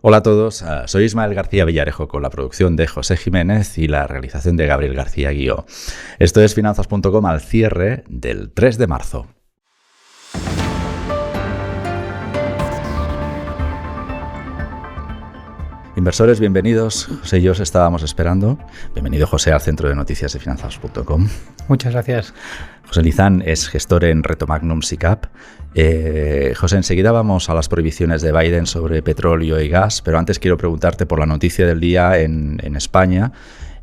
Hola a todos, soy Ismael García Villarejo con la producción de José Jiménez y la realización de Gabriel García Guío. Esto es Finanzas.com al cierre del 3 de marzo. Inversores, bienvenidos. José y yo os estábamos esperando. Bienvenido, José, al centro de noticias de Finanzas.com. Muchas gracias. José Lizán es gestor en Reto Magnum SICAP. José, enseguida vamos a las prohibiciones de Biden sobre petróleo y gas, pero antes quiero preguntarte por la noticia del día en España,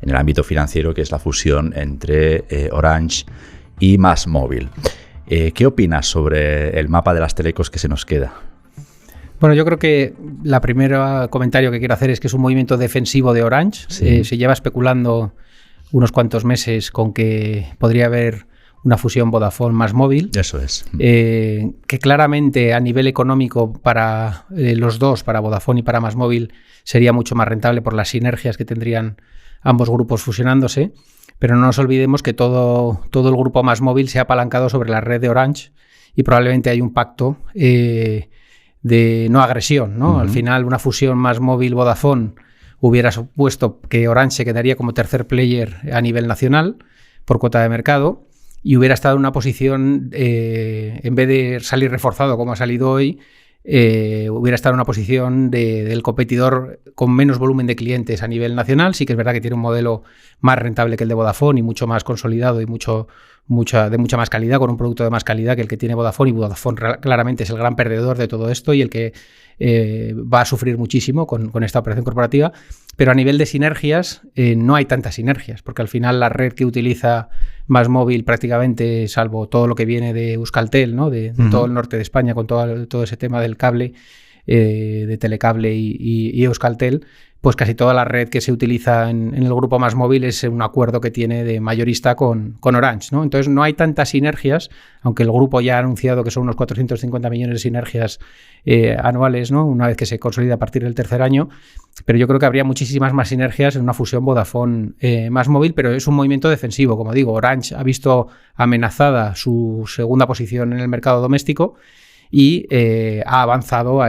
en el ámbito financiero, que es la fusión entre Orange y MásMóvil. ¿Qué opinas sobre el mapa de las telecos que se nos queda? Bueno, yo creo que la primera comentario que quiero hacer es que es un movimiento defensivo de Orange. Sí. Se lleva especulando unos cuantos meses con que podría haber una fusión Vodafone-MásMóvil. Eso es. Que claramente a nivel económico para los dos, para Vodafone y para MásMóvil, sería mucho más rentable por las sinergias que tendrían ambos grupos fusionándose. Pero no nos olvidemos que todo el grupo MásMóvil se ha apalancado sobre la red de Orange y probablemente hay un pacto de no agresión, ¿no? Uh-huh. Al final, una fusión MásMóvil-Vodafone hubiera supuesto que Orange se quedaría como tercer player a nivel nacional por cuota de mercado y hubiera estado en una posición, en vez de salir reforzado como ha salido hoy, hubiera estado en una posición del competidor con menos volumen de clientes a nivel nacional. Sí que es verdad que tiene un modelo más rentable que el de Vodafone y mucho más consolidado y de mucha más calidad, con un producto de más calidad que el que tiene Vodafone, y Vodafone claramente es el gran perdedor de todo esto y el que va a sufrir muchísimo con esta operación corporativa. Pero a nivel de sinergias no hay tantas sinergias, porque al final la red que utiliza MásMóvil prácticamente, salvo todo lo que viene de Euskaltel, ¿no? de todo el norte de España, con todo ese tema del cable, de Telecable y Euskaltel, pues casi toda la red que se utiliza en el grupo MásMóvil es un acuerdo que tiene de mayorista con Orange, ¿no? Entonces no hay tantas sinergias, aunque el grupo ya ha anunciado que son unos 450 millones de sinergias anuales, ¿no? Una vez que se consolida a partir del tercer año, pero yo creo que habría muchísimas más sinergias en una fusión Vodafone-MásMóvil, pero es un movimiento defensivo, como digo. Orange ha visto amenazada su segunda posición en el mercado doméstico y ha avanzado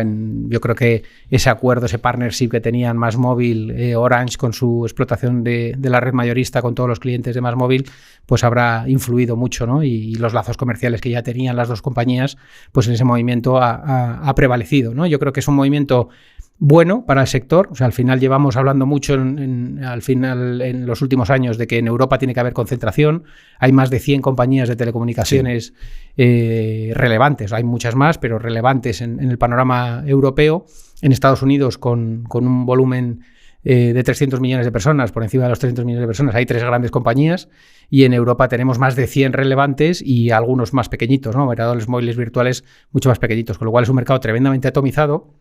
yo creo que ese acuerdo, ese partnership que tenían MásMóvil, Orange con su explotación de la red mayorista con todos los clientes de MásMóvil, pues habrá influido mucho, ¿no? Y los lazos comerciales que ya tenían las dos compañías, pues en ese movimiento ha prevalecido, ¿no? Yo creo que es un movimiento bueno para el sector. O sea, al final llevamos hablando mucho en los últimos años de que en Europa tiene que haber concentración. Hay más de 100 compañías de telecomunicaciones relevantes. Hay muchas más, pero relevantes en el panorama europeo. En Estados Unidos, con un volumen de 300 millones de personas, por encima de los 300 millones de personas, hay 3 grandes compañías, y en Europa tenemos más de 100 relevantes y algunos más pequeñitos, ¿no? Operadores móviles virtuales mucho más pequeñitos, con lo cual es un mercado tremendamente atomizado,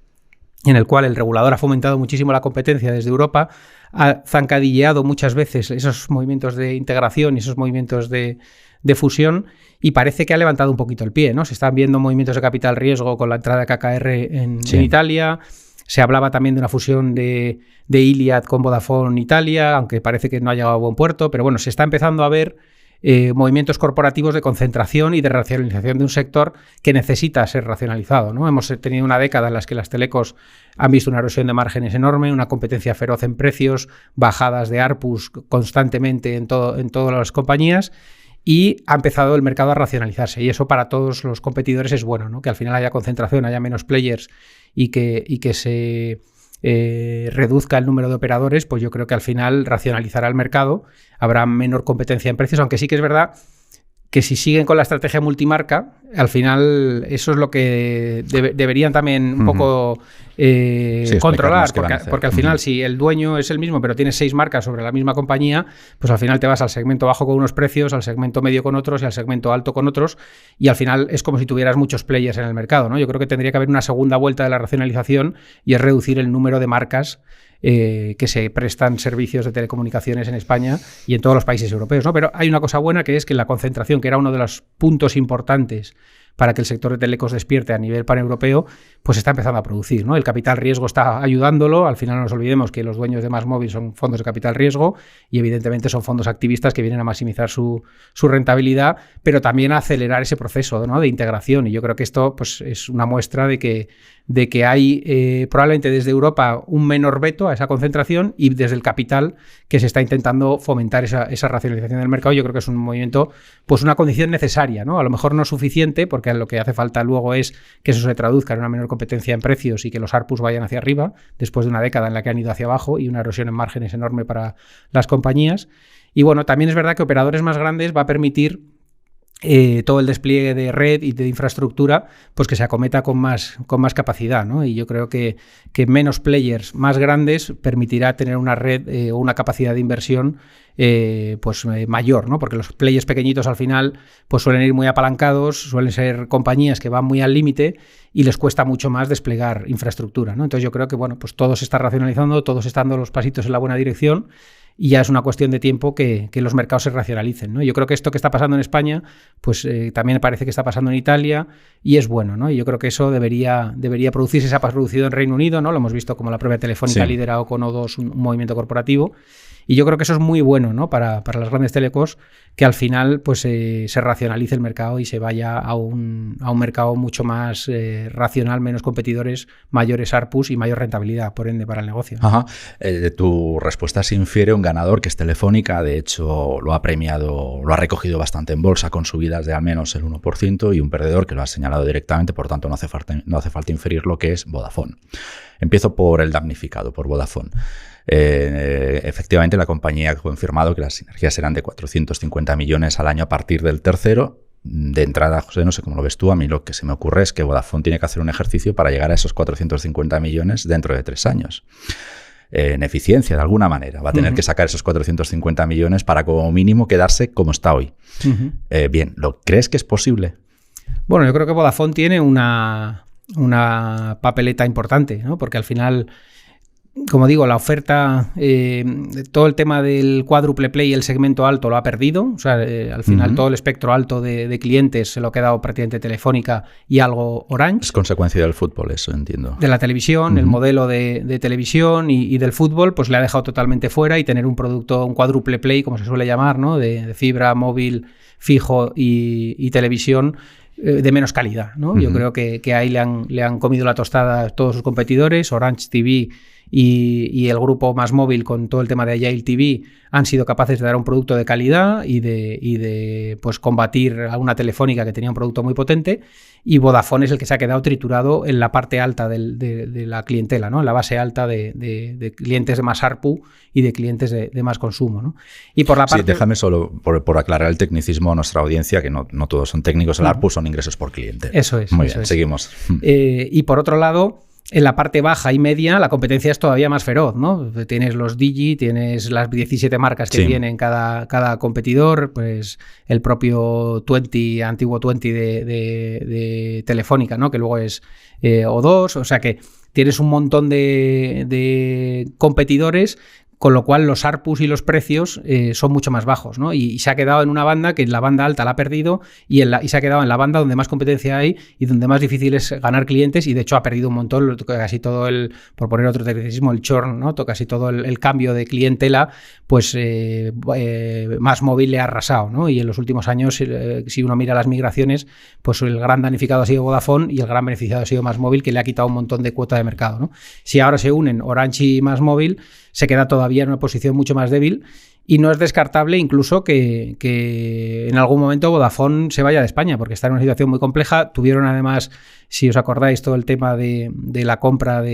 en el cual el regulador ha fomentado muchísimo la competencia desde Europa, ha zancadilleado muchas veces esos movimientos de integración y esos movimientos de fusión, y parece que ha levantado un poquito el pie, ¿no? Se están viendo movimientos de capital riesgo con la entrada de KKR en Italia. Se hablaba también de una fusión de Iliad con Vodafone Italia, aunque parece que no ha llegado a buen puerto, pero bueno, se está empezando a ver movimientos corporativos de concentración y de racionalización de un sector que necesita ser racionalizado, ¿no? Hemos tenido una década en la que las telecos han visto una erosión de márgenes enorme, una competencia feroz en precios, bajadas de ARPUs constantemente en todas las compañías, y ha empezado el mercado a racionalizarse, y eso para todos los competidores es bueno, ¿no? Que al final haya concentración, haya menos players y que se reduzca el número de operadores, pues yo creo que al final racionalizará el mercado, habrá menor competencia en precios, aunque sí que es verdad que si siguen con la estrategia multimarca, al final eso es lo que deberían también un poco controlar, porque al final si el dueño es el mismo pero tienes 6 marcas sobre la misma compañía, pues al final te vas al segmento bajo con unos precios, al segmento medio con otros y al segmento alto con otros, y al final es como si tuvieras muchos players en el mercado, ¿no? Yo creo que tendría que haber una segunda vuelta de la racionalización, y es reducir el número de marcas que se prestan servicios de telecomunicaciones en España y en todos los países europeos, ¿no? Pero hay una cosa buena, que es que la concentración, que era uno de los puntos importantes para que el sector de telecos despierte a nivel paneuropeo, pues está empezando a producir, ¿no? El capital riesgo está ayudándolo. Al final no nos olvidemos que los dueños de MásMóvil son fondos de capital riesgo y evidentemente son fondos activistas que vienen a maximizar su rentabilidad, pero también a acelerar ese proceso, ¿no?, de integración. Y yo creo que esto pues es una muestra de que de que hay probablemente desde Europa un menor veto a esa concentración y desde el capital que se está intentando fomentar esa racionalización del mercado. Yo creo que es un movimiento, pues una condición necesaria, ¿no? A lo mejor no suficiente, porque lo que hace falta luego es que eso se traduzca en una menor competencia en precios y que los ARPUs vayan hacia arriba, después de una década en la que han ido hacia abajo y una erosión en márgenes enorme para las compañías. Y bueno, también es verdad que operadores más grandes va a permitir todo el despliegue de red y de infraestructura, pues que se acometa con más capacidad, ¿no? Y yo creo que menos players más grandes permitirá tener una red o una capacidad de inversión mayor, ¿no? Porque los players pequeñitos al final pues suelen ir muy apalancados, suelen ser compañías que van muy al límite y les cuesta mucho más desplegar infraestructura, ¿no? Entonces yo creo que bueno, pues todo se está racionalizando, todos están dando los pasitos en la buena dirección. Y ya es una cuestión de tiempo que los mercados se racionalicen, ¿no? Yo creo que esto que está pasando en España, pues también parece que está pasando en Italia y es bueno, ¿no? Y yo creo que eso debería producirse, se ha producido en Reino Unido, ¿no? Lo hemos visto como la propia Telefónica ha liderado con O2 un movimiento corporativo. Y yo creo que eso es muy bueno, ¿no? Para las grandes telecos, que al final pues se racionalice el mercado y se vaya a un mercado mucho más racional, menos competidores, mayores ARPUs y mayor rentabilidad, por ende, para el negocio. Ajá. De tu respuesta se infiere un ganador que es Telefónica. De hecho, lo ha premiado, lo ha recogido bastante en bolsa con subidas de al menos el 1%, y un perdedor que lo ha señalado directamente, por tanto no hace falta inferir lo que es Vodafone. Empiezo por el damnificado, por Vodafone. Efectivamente, la compañía ha confirmado que las sinergias serán de 450 millones al año a partir del tercero. De entrada, José, no sé cómo lo ves tú, a mí lo que se me ocurre es que Vodafone tiene que hacer un ejercicio para llegar a esos 450 millones dentro de 3 años. En eficiencia, de alguna manera. Va a tener que sacar esos 450 millones para como mínimo quedarse como está hoy. Bien, ¿lo crees que es posible? Bueno, yo creo que Vodafone tiene una papeleta importante, ¿no? Porque al final, como digo, la oferta, todo el tema del cuádruple play y el segmento alto lo ha perdido. O sea, al final todo el espectro alto de clientes se lo ha quedado prácticamente Telefónica y algo Orange. Es consecuencia del fútbol, eso entiendo. De la televisión, el modelo de televisión y del fútbol, pues le ha dejado totalmente fuera, y tener un producto, un cuádruple play, como se suele llamar, ¿no? De fibra, móvil, fijo y televisión, de menos calidad, ¿no? Yo creo que ahí le han comido la tostada todos sus competidores. Orange TV y el grupo Más Móvil, con todo el tema de Agile TV, han sido capaces de dar un producto de calidad y de pues combatir a una Telefónica que tenía un producto muy potente, y Vodafone es el que se ha quedado triturado en la parte alta de la clientela, ¿no? En la base alta de clientes de más ARPU y de clientes de más consumo, ¿no? Y por la parte... Sí, déjame solo por aclarar el tecnicismo a nuestra audiencia, que no todos son técnicos. El ARPU son ingresos por cliente. Eso es. Muy bien, seguimos. Y por otro lado, en la parte baja y media, la competencia es todavía más feroz, ¿no? Tienes los Digi, tienes las 17 marcas que tienen cada competidor, pues el propio antiguo 20 de Telefónica, ¿no? Que luego es O2, o sea que tienes un montón de competidores, con lo cual los ARPUs y los precios son mucho más bajos, ¿no? Y se ha quedado en una banda que en la banda alta la ha perdido y se ha quedado en la banda donde más competencia hay y donde más difícil es ganar clientes, y de hecho ha perdido un montón, casi todo por poner otro tecnicismo, el churn, ¿no? Casi todo el cambio de clientela, pues Más Móvil le ha arrasado, ¿no? Y en los últimos años, si uno mira las migraciones, pues el gran damnificado ha sido Vodafone y el gran beneficiado ha sido Más Móvil, que le ha quitado un montón de cuota de mercado, ¿no? Si ahora se unen Orange y Más Móvil, se queda todavía en una posición mucho más débil, y no es descartable incluso que en algún momento Vodafone se vaya de España, porque está en una situación muy compleja. Tuvieron además, si os acordáis, todo el tema de la compra no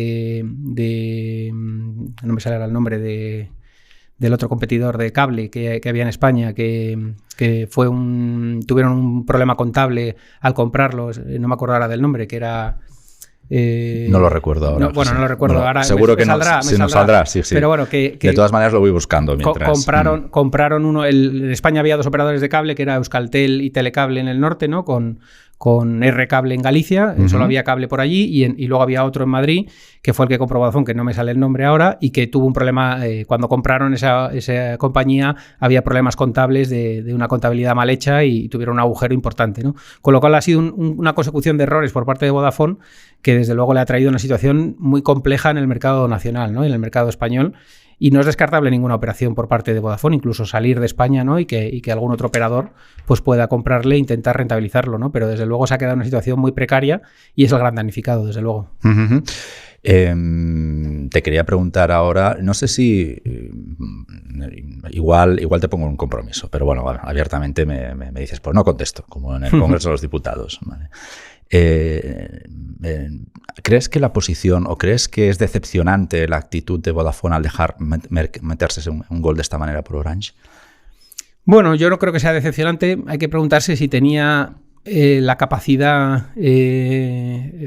me sale el nombre del otro competidor de cable que había en España, que tuvieron un problema contable al comprarlo, no me acuerdo ahora del nombre, que era... no lo recuerdo ahora. No lo recuerdo ahora. Seguro que nos saldrá. Sí. Pero bueno, que de todas maneras lo voy buscando mientras. Compraron uno. En España había 2 operadores de cable, que era Euskaltel y Telecable en el norte, ¿no? Con R-Cable en Galicia, solo había cable por allí, y luego había otro en Madrid, que fue el que compró Vodafone, que no me sale el nombre ahora, y que tuvo un problema, cuando compraron esa compañía, había problemas contables de una contabilidad mal hecha y tuvieron un agujero importante, ¿no? Con lo cual ha sido una consecución de errores por parte de Vodafone, que desde luego le ha traído una situación muy compleja en el mercado nacional, ¿no? En el mercado español. y no es descartable ninguna operación por parte de Vodafone, incluso salir de España, ¿no? y que algún otro operador pues pueda comprarle e intentar rentabilizarlo, ¿no? Pero desde luego se ha quedado en una situación muy precaria y es el gran damnificado, desde luego. Uh-huh. Te quería preguntar ahora, no sé si igual te pongo un compromiso, pero bueno, abiertamente me dices, pues no contesto, como en el Congreso de los Diputados. ¿Vale? ¿Crees que la posición o crees que es decepcionante la actitud de Vodafone al dejar meterse un gol de esta manera por Orange? Bueno, yo no creo que sea decepcionante. Hay que preguntarse si tenía la capacidad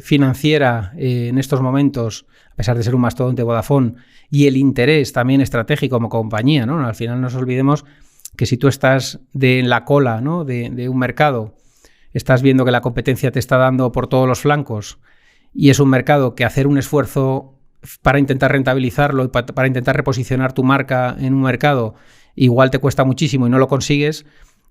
financiera en estos momentos, a pesar de ser un mastodonte Vodafone, y el interés también estratégico como compañía, ¿no? Al final no nos olvidemos que si tú estás en la cola, ¿no? de un mercado, estás viendo que la competencia te está dando por todos los flancos y es un mercado que hacer un esfuerzo para intentar rentabilizarlo y para intentar reposicionar tu marca en un mercado igual te cuesta muchísimo y no lo consigues,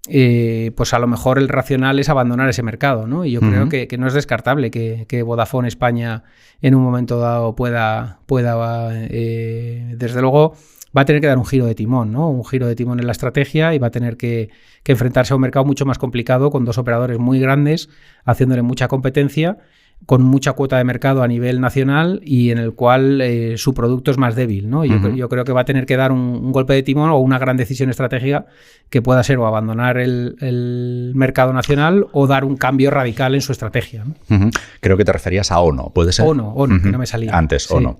pues a lo mejor el racional es abandonar ese mercado, ¿no? Y yo creo que no es descartable que Vodafone España en un momento dado pueda desde luego va a tener que dar un giro de timón, ¿no? Un giro de timón en la estrategia y va a tener que enfrentarse a un mercado mucho más complicado con dos operadores muy grandes, haciéndole mucha competencia, con mucha cuota de mercado a nivel nacional y en el cual su producto es más débil, ¿no? Yo creo que va a tener que dar un golpe de timón o una gran decisión estratégica que pueda ser o abandonar el mercado nacional o dar un cambio radical en su estrategia, ¿no? Creo que te referías a ONO, ¿puede ser? ONO, que no me salía. Antes, sí. ONO.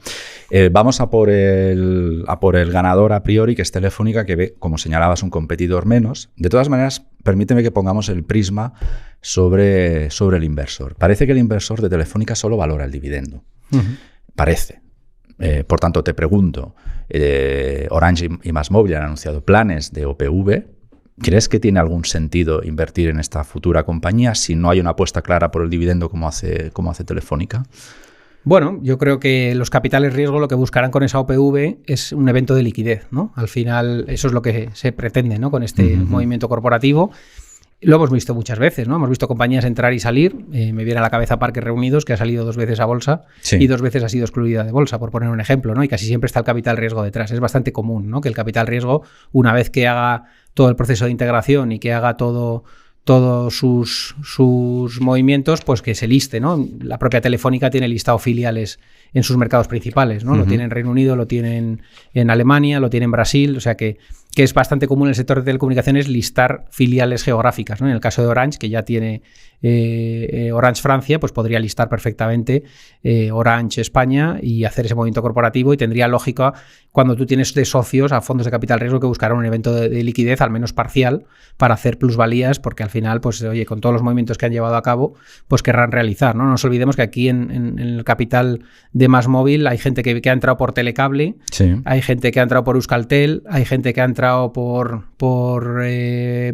Vamos a por el ganador a priori, que es Telefónica, que ve, como señalabas, un competidor menos. De todas maneras, permíteme que pongamos el prisma sobre el inversor. Parece que el inversor de Telefónica solo valora el dividendo. Parece. Por tanto, te pregunto, Orange y MásMóvil han anunciado planes de OPV. ¿Crees que tiene algún sentido invertir en esta futura compañía si no hay una apuesta clara por el dividendo como hace Telefónica? Bueno, yo creo que los capitales riesgo lo que buscarán con esa OPV es un evento de liquidez, ¿no? Al final eso es lo que se pretende, ¿no? Con este movimiento corporativo. Lo hemos visto muchas veces, ¿no? Hemos visto compañías entrar y salir. Me viene a la cabeza Parques Reunidos, que ha salido 2 veces a bolsa y 2 veces ha sido excluida de bolsa, por poner un ejemplo, ¿no? Y casi siempre está el capital riesgo detrás. Es bastante común, ¿no? Que el capital riesgo, una vez que haga todo el proceso de integración y que haga todos sus movimientos, pues que se liste, ¿no? La propia Telefónica tiene listado filiales en sus mercados principales, ¿no? Lo tiene en Reino Unido, lo tienen en Alemania, lo tiene en Brasil, o sea que es bastante común en el sector de telecomunicaciones listar filiales geográficas, ¿no? En el caso de Orange, que ya tiene Orange Francia, pues podría listar perfectamente Orange España y hacer ese movimiento corporativo, y tendría lógica cuando tú tienes de socios a fondos de capital riesgo que buscarán un evento de liquidez, al menos parcial, para hacer plusvalías, porque al final, pues oye, con todos los movimientos que han llevado a cabo, pues querrán realizar, ¿no? No nos olvidemos que aquí en el capital de MásMóvil hay gente que ha entrado por Telecable, sí. Hay gente que ha entrado por Euskaltel, hay gente que ha entrado por todas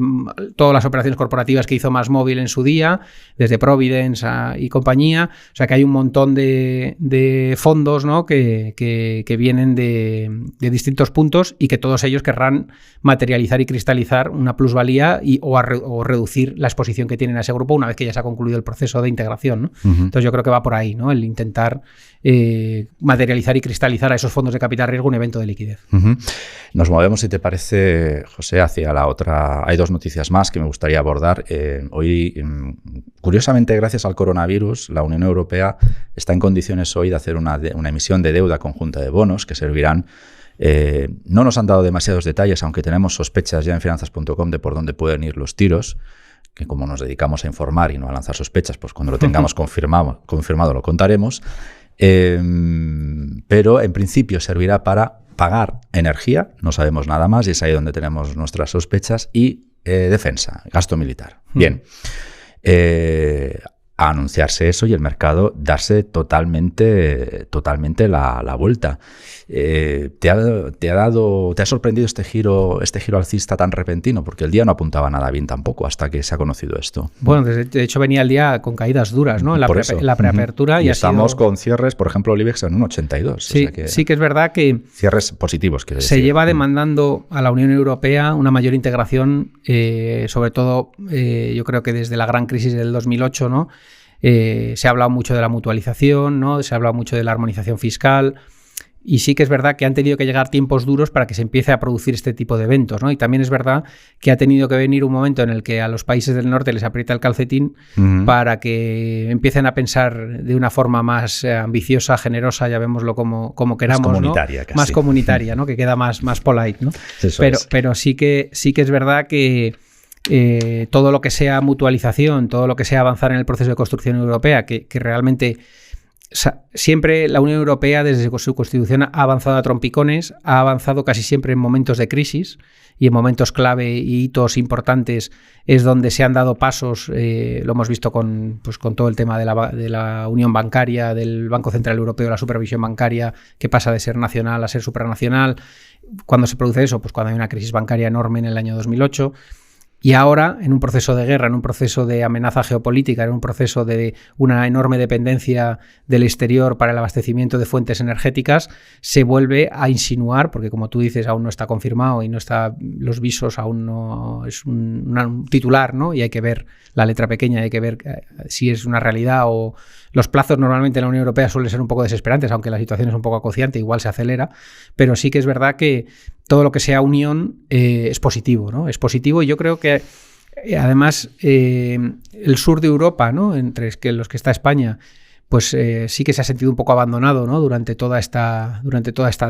las operaciones corporativas que hizo MásMóvil en su día, desde Providence y compañía. O sea que hay un montón de fondos, ¿no? que vienen de distintos puntos y que todos ellos querrán materializar y cristalizar una plusvalía o reducir la exposición que tienen a ese grupo una vez que ya se ha concluido el proceso de integración, ¿no? Entonces yo creo que va por ahí, ¿no? El intentar materializar y cristalizar a esos fondos de capital riesgo un evento de liquidez. Nos movemos, si te parece, José, hacia la otra. Hay 2 noticias más que me gustaría abordar. Hoy, curiosamente, gracias al coronavirus, la Unión Europea está en condiciones hoy de hacer una emisión de deuda conjunta de bonos que servirán. No nos han dado demasiados detalles, aunque tenemos sospechas ya en finanzas.com de por dónde pueden ir los tiros, que como nos dedicamos a informar y no a lanzar sospechas, pues cuando lo tengamos confirmado lo contaremos. Pero en principio servirá para pagar energía, no sabemos nada más y es ahí donde tenemos nuestras sospechas, y defensa, gasto militar. Bien, a anunciarse eso y el mercado darse totalmente la vuelta. ¿Te ha sorprendido este giro alcista tan repentino? Porque el día no apuntaba nada bien tampoco hasta que se ha conocido esto. Bueno, de hecho venía el día con caídas duras, ¿no? En la preapertura. Y estamos con cierres, por ejemplo, el IBEX en 1,82. Sí, o sea que sí que es verdad que cierres positivos, quiero decir. Se lleva demandando a la Unión Europea una mayor integración, sobre todo yo creo que desde la gran crisis del 2008, ¿no? Se ha hablado mucho de la mutualización, ¿no? Se ha hablado mucho de la armonización fiscal. Y sí que es verdad que han tenido que llegar tiempos duros para que se empiece a producir este tipo de eventos, ¿no? Y también es verdad que ha tenido que venir un momento en el que a los países del norte les aprieta el calcetín para que empiecen a pensar de una forma más ambiciosa, generosa, llamémoslo como queramos, más comunitaria, ¿no? casi. Más comunitaria, ¿no? Que queda más polite, ¿no? Pero sí que es verdad que todo lo que sea mutualización, todo lo que sea avanzar en el proceso de construcción europea, que realmente... Siempre la Unión Europea, desde su constitución, ha avanzado a trompicones, ha avanzado casi siempre en momentos de crisis y en momentos clave y hitos importantes es donde se han dado pasos, lo hemos visto con todo el tema de la unión bancaria, del Banco Central Europeo, la supervisión bancaria, que pasa de ser nacional a ser supranacional. Cuando se produce eso, pues cuando hay una crisis bancaria enorme en el año 2008. Y ahora, en un proceso de guerra, en un proceso de amenaza geopolítica, en un proceso de una enorme dependencia del exterior para el abastecimiento de fuentes energéticas, se vuelve a insinuar, porque como tú dices, aún no está confirmado y no está los visos, aún no es un titular, ¿no? Y hay que ver la letra pequeña, hay que ver si es una realidad o... Los plazos normalmente en la Unión Europea suelen ser un poco desesperantes, aunque la situación es un poco acuciante, igual se acelera, pero sí que es verdad que todo lo que sea unión es positivo, ¿no? Es positivo y yo creo que además el sur de Europa, ¿no? Entre los que está España, pues sí que se ha sentido un poco abandonado, ¿no? Durante toda esta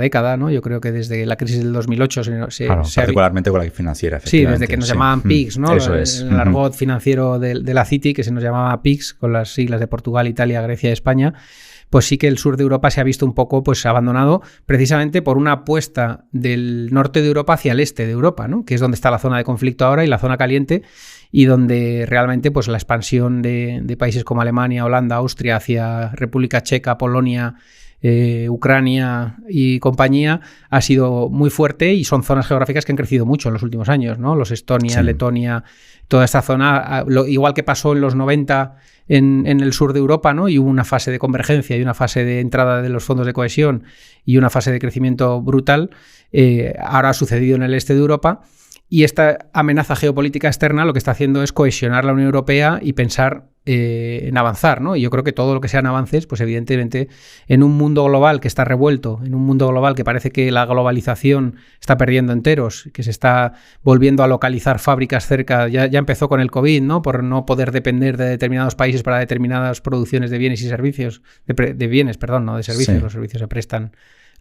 década, ¿no? Yo creo que desde la crisis del 2008 particularmente con la financiera, efectivamente. Sí, desde que nos llamaban PIGS, ¿no? Eso es. El argot financiero de la Citi, que se nos llamaba PIGS, con las siglas de Portugal, Italia, Grecia y España, pues sí que el sur de Europa se ha visto un poco pues abandonado precisamente por una apuesta del norte de Europa hacia el este de Europa, ¿no? Que es donde está la zona de conflicto ahora y la zona caliente, y donde realmente pues la expansión de países como Alemania, Holanda, Austria hacia República Checa, Polonia, Ucrania y compañía ha sido muy fuerte, y son zonas geográficas que han crecido mucho en los últimos años, ¿no? Los Estonia, Letonia, toda esta zona, igual que pasó en los 90 en el sur de Europa, ¿no? Y hubo una fase de convergencia y una fase de entrada de los fondos de cohesión y una fase de crecimiento brutal, ahora ha sucedido en el este de Europa. Y esta amenaza geopolítica externa lo que está haciendo es cohesionar la Unión Europea y pensar en avanzar, ¿no? Y yo creo que todo lo que sean avances, pues evidentemente en un mundo global que está revuelto, en un mundo global que parece que la globalización está perdiendo enteros, que se está volviendo a localizar fábricas cerca, ya empezó con el COVID, ¿no? Por no poder depender de determinados países para determinadas producciones de bienes y servicios, de bienes, perdón, no de servicios, sí. Los servicios se prestan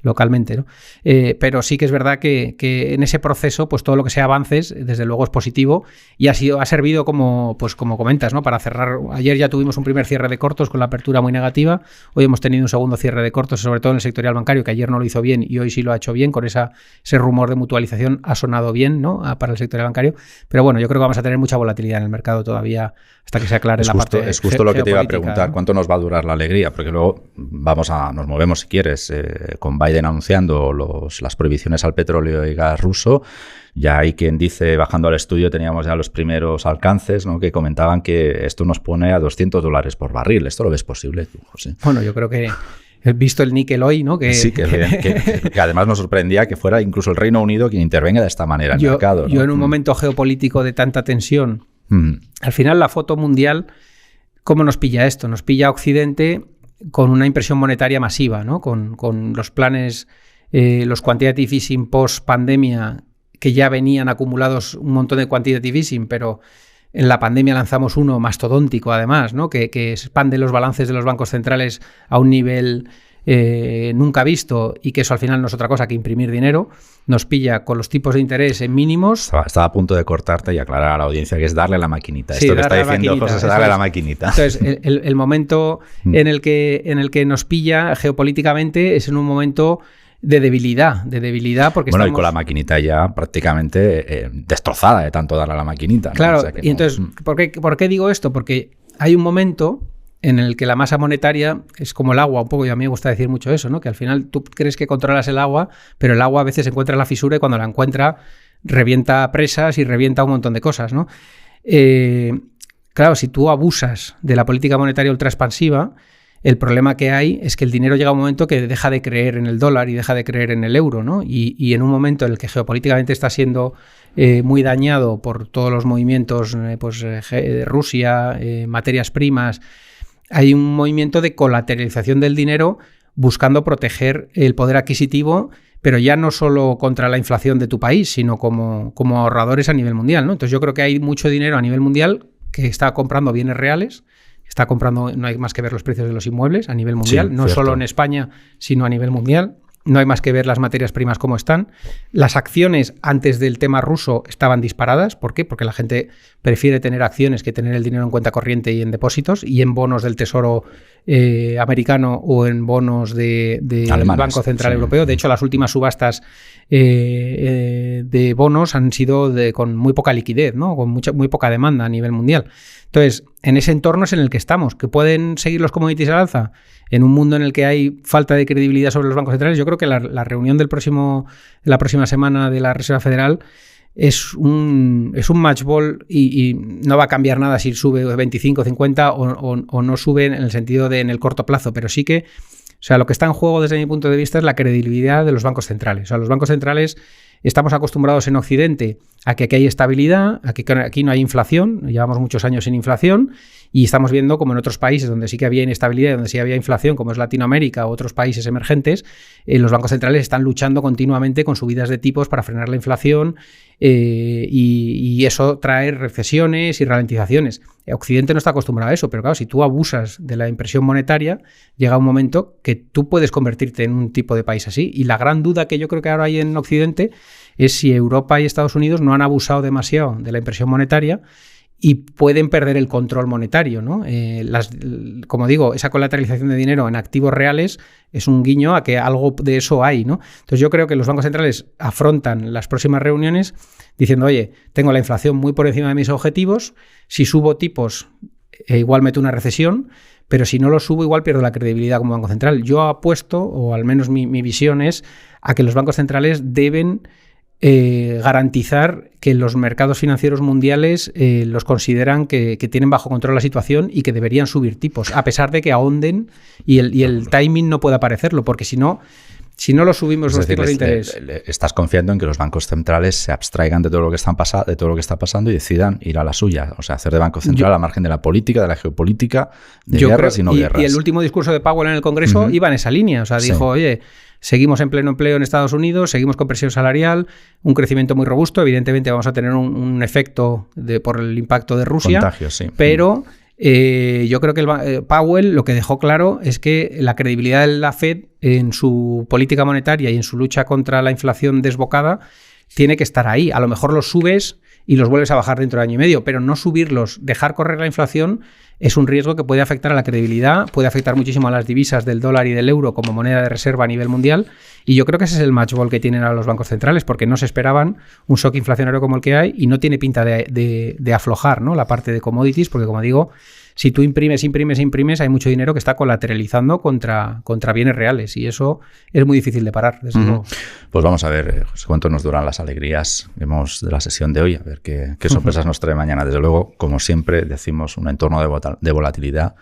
localmente, ¿no? Pero sí que es verdad que en ese proceso, pues todo lo que sea avances, desde luego es positivo, y ha servido como comentas, ¿no? Para cerrar. Ayer ya tuvimos un primer cierre de cortos con la apertura muy negativa, hoy hemos tenido un segundo cierre de cortos, sobre todo en el sectorial bancario, que ayer no lo hizo bien y hoy sí lo ha hecho bien, con ese rumor de mutualización ha sonado bien, ¿no? Para el sectorial bancario, pero bueno, yo creo que vamos a tener mucha volatilidad en el mercado todavía hasta que se aclare la parte. Es justo lo que te iba a preguntar, ¿no? ¿Cuánto nos va a durar la alegría? Porque luego nos movemos, si quieres, con Biden anunciando las prohibiciones al petróleo y gas ruso. Ya hay quien dice, bajando al estudio, teníamos ya los primeros alcances, ¿no? Que comentaban que esto nos pone a $200 por barril. ¿Esto lo ves posible tú, José? Bueno, yo creo que he visto el níquel hoy, ¿no? Sí, que además nos sorprendía que fuera incluso el Reino Unido quien intervenga de esta manera en el mercado, ¿no? Yo en un momento geopolítico de tanta tensión, al final la foto mundial, ¿cómo nos pilla esto? Nos pilla a Occidente con una impresión monetaria masiva, ¿no? Con los planes, los quantitative easing post pandemia, que ya venían acumulados un montón de quantitative easing, pero en la pandemia lanzamos uno mastodóntico además, ¿no? Que expande los balances de los bancos centrales a un nivel nunca visto, y que eso al final no es otra cosa que imprimir dinero. Nos pilla con los tipos de interés en mínimos. Estaba a punto de cortarte y aclarar a la audiencia que es darle a la maquinita. Sí, esto que está diciendo José es darle a la maquinita. Entonces, el momento en el que nos pilla geopolíticamente es en un momento de debilidad porque bueno, y con la maquinita ya prácticamente destrozada de tanto darle a la maquinita, ¿no? Claro, o sea que y entonces, ¿por qué digo esto? Porque hay un momento en el que la masa monetaria es como el agua un poco, y a mí me gusta decir mucho eso, ¿no? Que al final tú crees que controlas el agua, pero el agua a veces encuentra la fisura y cuando la encuentra revienta presas y revienta un montón de cosas, ¿no? Claro, si tú abusas de la política monetaria ultra expansiva, el problema que hay es que el dinero llega a un momento que deja de creer en el dólar y deja de creer en el euro, ¿no? Y en un momento en el que geopolíticamente está siendo muy dañado por todos los movimientos de Rusia, materias primas, hay un movimiento de colateralización del dinero buscando proteger el poder adquisitivo, pero ya no solo contra la inflación de tu país, sino como ahorradores a nivel mundial, ¿no? Entonces yo creo que hay mucho dinero a nivel mundial que está comprando bienes reales, está comprando, no hay más que ver los precios de los inmuebles a nivel mundial, Sí, no cierto. solo en España, sino a nivel mundial. No hay más que ver las materias primas cómo están. Las acciones antes del tema ruso estaban disparadas. ¿Por qué? Porque la gente prefiere tener acciones que tener el dinero en cuenta corriente y en depósitos y en bonos del Tesoro americano o en bonos del Banco Central Europeo. De hecho, las últimas subastas de bonos han sido con muy poca liquidez, ¿no? Con muy poca demanda a nivel mundial. Entonces, en ese entorno es en el que estamos. ¿Que pueden seguir los commodities al alza? En un mundo en el que hay falta de credibilidad sobre los bancos centrales, yo creo que la reunión de la próxima semana de la Reserva Federal es un match ball y no va a cambiar nada si sube 25, 50 o no sube en el sentido de en el corto plazo, pero sí que, o sea, lo que está en juego desde mi punto de vista es la credibilidad de los bancos centrales. O sea, los bancos centrales estamos acostumbrados en Occidente a que aquí hay estabilidad, a que aquí no hay inflación, llevamos muchos años sin inflación y estamos viendo como en otros países donde sí que había inestabilidad, donde sí había inflación, como es Latinoamérica u otros países emergentes, los bancos centrales están luchando continuamente con subidas de tipos para frenar la inflación y eso trae recesiones y ralentizaciones. Occidente no está acostumbrado a eso, pero claro, si tú abusas de la impresión monetaria, llega un momento que tú puedes convertirte en un tipo de país así. Y la gran duda que yo creo que ahora hay en Occidente es si Europa y Estados Unidos no han abusado demasiado de la impresión monetaria y pueden perder el control monetario, ¿no? Como digo, esa colateralización de dinero en activos reales es un guiño a que algo de eso hay, ¿no? Entonces yo creo que los bancos centrales afrontan las próximas reuniones diciendo, oye, tengo la inflación muy por encima de mis objetivos, si subo tipos igual meto una recesión, pero si no lo subo igual pierdo la credibilidad como banco central. Yo apuesto, o al menos mi visión es, a que los bancos centrales deben garantizar que los mercados financieros mundiales los consideran que tienen bajo control la situación y que deberían subir tipos, a pesar de que ahonden y el timing no puede aparecerlo, porque si no lo subimos los tipos de interés. Estás confiando en que los bancos centrales se abstraigan de todo lo que está pasando y decidan ir a la suya, o sea, hacer de banco central al margen de la política, de la geopolítica, de guerras y no guerras. Y el último discurso de Powell en el Congreso iba en esa línea, o sea, dijo, oye, seguimos en pleno empleo en Estados Unidos, seguimos con presión salarial, un crecimiento muy robusto, evidentemente vamos a tener un efecto por el impacto de Rusia, contagio, sí. Pero yo creo que Powell lo que dejó claro es que la credibilidad de la Fed en su política monetaria y en su lucha contra la inflación desbocada tiene que estar ahí. A lo mejor los subes y los vuelves a bajar dentro de año y medio, pero no subirlos, dejar correr la inflación es un riesgo que puede afectar a la credibilidad, puede afectar muchísimo a las divisas del dólar y del euro como moneda de reserva a nivel mundial, y yo creo que ese es el match ball que tienen ahora los bancos centrales, porque no se esperaban un shock inflacionario como el que hay y no tiene pinta de aflojar, ¿no?, la parte de commodities, porque como digo, si tú imprimes, hay mucho dinero que está colateralizando contra bienes reales y eso es muy difícil de parar, desde luego. Pues vamos a ver, José, cuánto nos duran las alegrías de la sesión de hoy, a ver qué sorpresas nos trae mañana. Desde luego, como siempre, decimos un entorno de volatilidad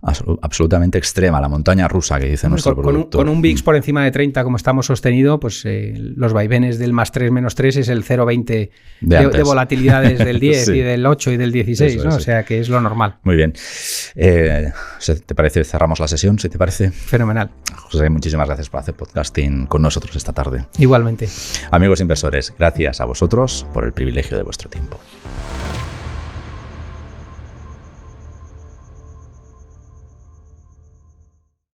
absolutamente extrema, la montaña rusa que dice nuestro productor. Con un VIX por encima de 30 como estamos sostenido, pues los vaivenes del +3, -3 es el 0,20 de volatilidades del 10 sí. Y del 8 y del 16, eso, ¿no? Sí. O sea que es lo normal. Muy bien. ¿Te parece? Cerramos la sesión, si te parece. Fenomenal. José, muchísimas gracias por hacer podcasting con nosotros esta tarde. Igualmente. Amigos inversores, gracias a vosotros por el privilegio de vuestro tiempo.